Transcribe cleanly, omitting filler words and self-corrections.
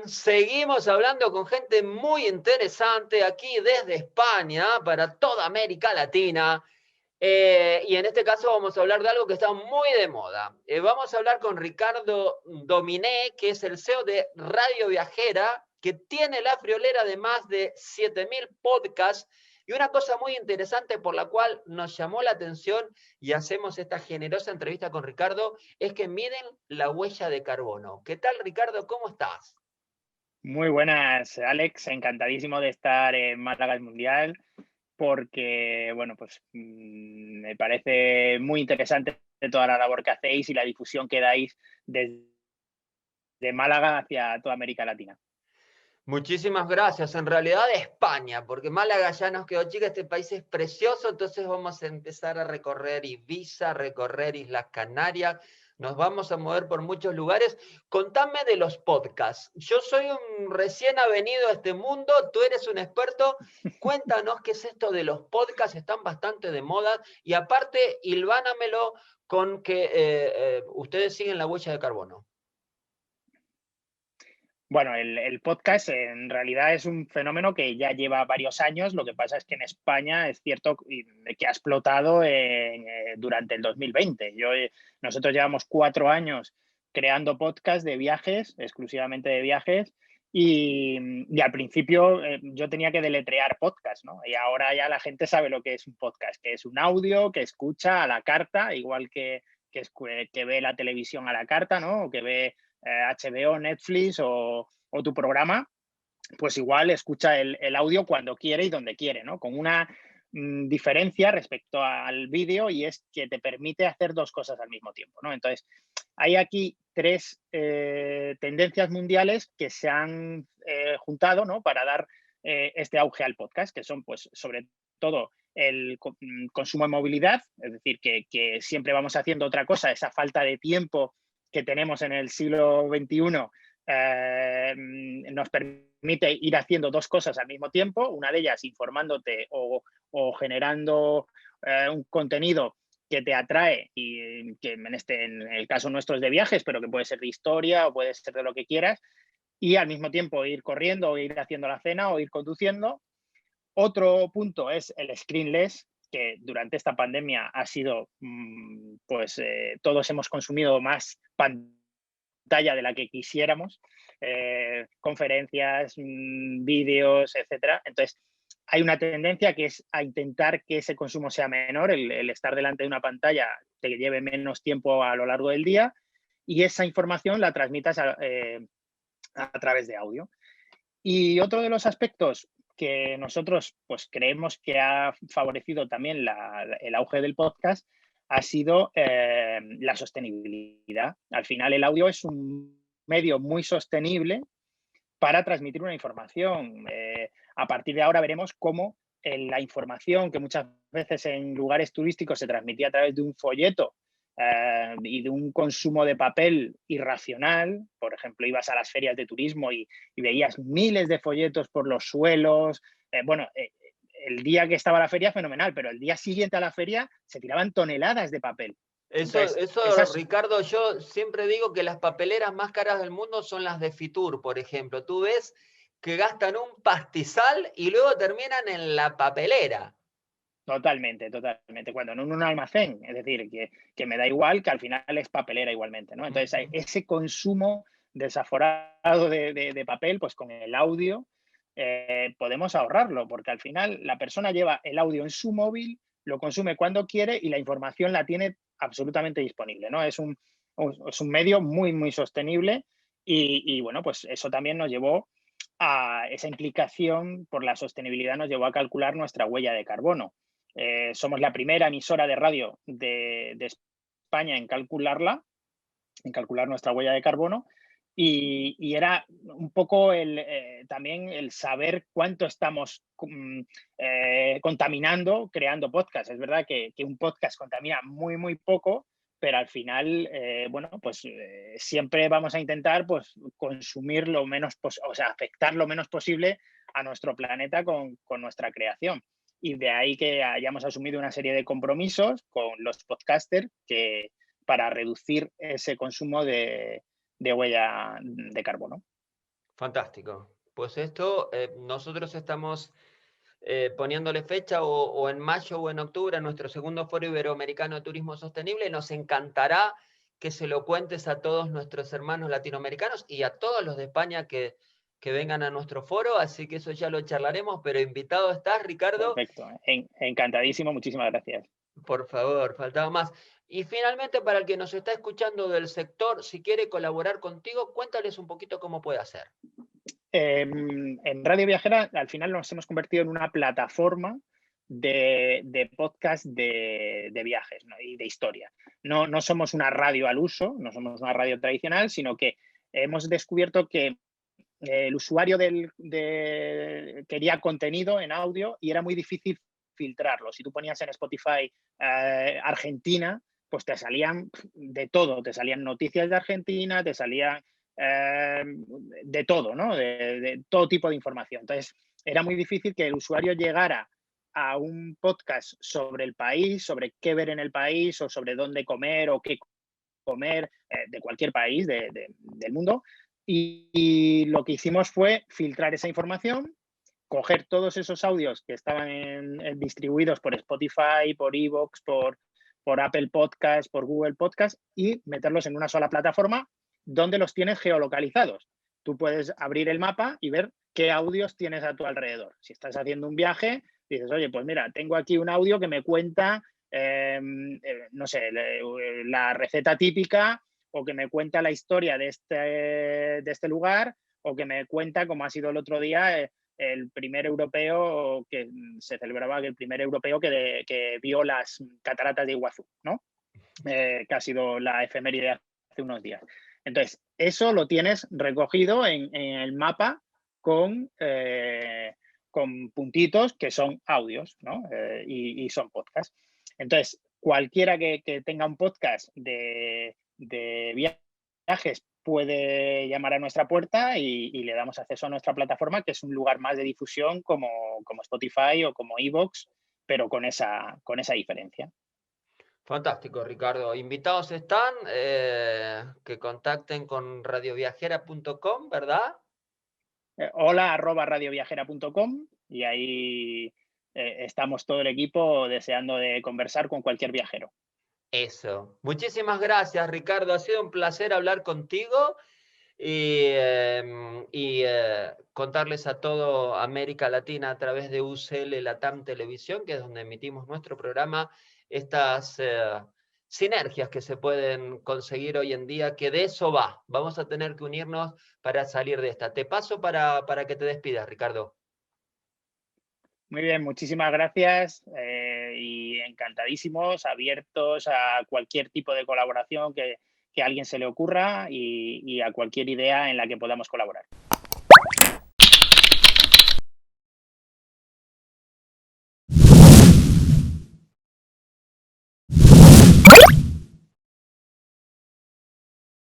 Seguimos hablando con gente muy interesante aquí desde España para toda América Latina. Y en este caso vamos a hablar de algo que está muy de moda. Vamos a hablar con Ricardo Dominé, que es el CEO de Radio Viajera, que tiene la friolera de más de 7.000 podcasts. Y una cosa muy interesante por la cual nos llamó la atención y hacemos esta generosa entrevista con Ricardo es que miden la huella de carbono. ¿Qué tal, Ricardo? ¿Cómo estás? Muy buenas, Alex. Encantadísimo de estar en Málaga el Mundial porque, bueno, pues me parece muy interesante toda la labor que hacéis y la difusión que dais desde Málaga hacia toda América Latina. Muchísimas gracias. En realidad España, porque Málaga ya nos quedó chica, este país es precioso, entonces vamos a empezar a recorrer Ibiza, recorrer Islas Canarias, nos vamos a mover por muchos lugares. Contame de los podcasts. Yo soy un recién avenido a este mundo, tú eres un experto. Cuéntanos qué es esto de los podcasts, están bastante de moda y aparte, hilvánamelo con que ustedes siguen la huella de carbono. Bueno, el podcast en realidad es un fenómeno que ya lleva varios años. Lo que pasa es que en España es cierto que ha explotado durante el 2020. Nosotros llevamos 4 años creando podcasts de viajes, exclusivamente de viajes, y al principio yo tenía que deletrear podcast, ¿no? Y ahora ya la gente sabe lo que es un podcast, que es un audio que escucha a la carta, igual que ve la televisión a la carta, ¿no? O que ve HBO, Netflix o tu programa, pues igual escucha el audio cuando quiere y donde quiere, ¿no? Con una diferencia respecto al vídeo y es que te permite hacer dos cosas al mismo tiempo, ¿no? Entonces, hay aquí tres tendencias mundiales que se han juntado, ¿no? Para dar este auge al podcast, que son, pues, sobre todo el consumo de movilidad, es decir, que siempre vamos haciendo otra cosa, esa falta de tiempo que tenemos en el siglo XXI nos permite ir haciendo dos cosas al mismo tiempo, una de ellas informándote o generando un contenido que te atrae y que en el caso nuestro es de viajes, pero que puede ser de historia o puede ser de lo que quieras, y al mismo tiempo ir corriendo o ir haciendo la cena o ir conduciendo. Otro punto es el screenless, que durante esta pandemia ha sido, pues todos hemos consumido más pantalla de la que quisiéramos, conferencias, vídeos, etcétera. Entonces, hay una tendencia que es a intentar que ese consumo sea menor, el estar delante de una pantalla te lleve menos tiempo a lo largo del día y esa información la transmitas a través de audio. Y otro de los aspectos que nosotros pues, creemos que ha favorecido también el auge del podcast ha sido la sostenibilidad. Al final, el audio es un medio muy sostenible para transmitir una información. A partir de ahora veremos cómo la información que muchas veces en lugares turísticos se transmitía a través de un folleto y de un consumo de papel irracional. Por ejemplo, ibas a las ferias de turismo y veías miles de folletos por los suelos. El día que estaba la feria, fenomenal, pero el día siguiente a la feria se tiraban toneladas de papel. Entonces, Eso, esas Ricardo, yo siempre digo que las papeleras más caras del mundo son las de Fitur, por ejemplo. Tú ves que gastan un pastizal y luego terminan en la papelera. totalmente, totalmente. Cuando en un almacén, es decir, que me da igual, que al final es papelera igualmente, ¿no? Entonces, ese consumo desaforado de papel, pues con el audio podemos ahorrarlo, porque al final la persona lleva el audio en su móvil, lo consume cuando quiere y la información la tiene absolutamente disponible, ¿no? Es un medio muy, muy sostenible y bueno, pues eso también nos llevó a esa implicación por la sostenibilidad, nos llevó a calcular nuestra huella de carbono. Somos la primera emisora de radio de España en calcular nuestra huella de carbono, y era un poco también el saber cuánto estamos contaminando creando podcast. Es verdad que un podcast contamina muy, muy poco, pero al final, bueno, pues siempre vamos a intentar pues, consumir lo menos, o sea, afectar lo menos posible a nuestro planeta con nuestra creación. Y de ahí que hayamos asumido una serie de compromisos con los podcasters para reducir ese consumo de huella de carbono. Fantástico. Pues esto, nosotros estamos poniéndole fecha o en mayo o en octubre a nuestro segundo Foro Iberoamericano de Turismo Sostenible. Nos encantará que se lo cuentes a todos nuestros hermanos latinoamericanos y a todos los de España que vengan a nuestro foro, así que eso ya lo charlaremos, pero invitado estás, Ricardo. Perfecto, encantadísimo, muchísimas gracias. Por favor, faltaba más. Y finalmente, para el que nos está escuchando del sector, si quiere colaborar contigo, cuéntales un poquito cómo puede hacer. En Radio Viajera, al final nos hemos convertido en una plataforma de podcast de viajes, ¿no? Y de historia. No somos una radio al uso, no somos una radio tradicional, sino que hemos descubierto que el usuario quería contenido en audio y era muy difícil filtrarlo. Si tú ponías en Spotify Argentina, pues te salían de todo, te salían noticias de Argentina, te salían de todo, ¿no? De todo tipo de información. Entonces, era muy difícil que el usuario llegara a un podcast sobre el país, sobre qué ver en el país o sobre dónde comer o qué comer de cualquier país del mundo. Y lo que hicimos fue filtrar esa información, coger todos esos audios que estaban distribuidos por Spotify, por Evox, por Apple Podcast, por Google Podcast y meterlos en una sola plataforma donde los tienes geolocalizados. Tú puedes abrir el mapa y ver qué audios tienes a tu alrededor. Si estás haciendo un viaje, dices, oye, pues mira, tengo aquí un audio que me cuenta, no sé, la receta típica o que me cuenta la historia de este lugar o que me cuenta cómo ha sido el otro día el primer europeo que se celebraba, el primer europeo que vio las cataratas de Iguazú, ¿no? Que ha sido la efeméride hace unos días. Entonces, eso lo tienes recogido en el mapa con puntitos que son audios, ¿no? Y son podcasts. Entonces, cualquiera que tenga un podcast de viajes puede llamar a nuestra puerta y le damos acceso a nuestra plataforma, que es un lugar más de difusión como Spotify o como Evox, pero con esa diferencia. Fantástico, Ricardo. Invitados están, que contacten con radioviajera.com, ¿verdad? Hola@radioviajera.com y ahí estamos todo el equipo deseando de conversar con cualquier viajero. Eso. Muchísimas gracias, Ricardo. Ha sido un placer hablar contigo y contarles a todo América Latina a través de UCL Latam Televisión, que es donde emitimos nuestro programa, estas sinergias que se pueden conseguir hoy en día, que de eso va. Vamos a tener que unirnos para salir de esta. Te paso para que te despidas, Ricardo. Muy bien, muchísimas gracias y encantadísimos, abiertos a cualquier tipo de colaboración que a alguien se le ocurra y a cualquier idea en la que podamos colaborar.